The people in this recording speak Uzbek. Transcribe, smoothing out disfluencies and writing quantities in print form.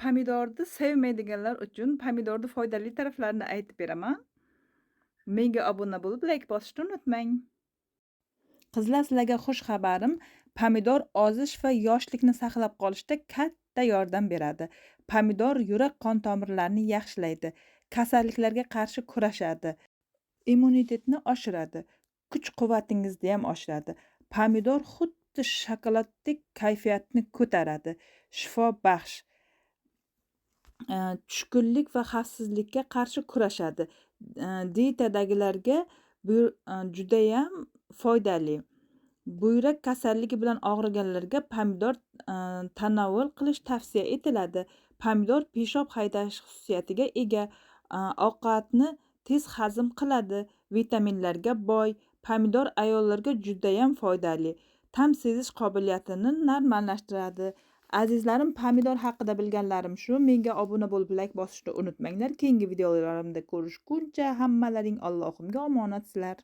pomidorni sevmaydiganlar uchun pomidorni foydali taraflarini aytib beraman. Menga obuna bo'lib, like bosishni unutmang. Qizlar, sizlarga xush xabarim. Pomidor ozish va yoshlikni saqlab qolishda katta yordam beradi. Pomidor yurak qon tomirlarini yaxshilaydi, kasalliklarga qarshi kurashadi, immunitetni oshiradi, kuch-quvvatingizni ham oshiradi. Pomidor xuddi shokoladdek kayfiyatni ko'taradi, shifobaxsh, tushkunlik va xavfsizlikka qarshi kurashadi. Dietadagilarga bu judayam foydali. Buyrak kasalligi bilan og'riganlarga pomidor tanovul qilish tavsiya etiladi. Pomidor peshob haydash xususiyatiga ega, ovqatni tez hazm qiladi, vitaminlarga boy. Pomidor ayollarga judayam foydali. Ta'm sezish qobiliyatini normallashtiradi. Azizlarim, pomidor haqida bilganlarim shu. Menga obuna bo'lib, like bosishni unutmanglar. Keyingi videolarimda ko'rishguncha hammalaring Allohimga omonatsizlar.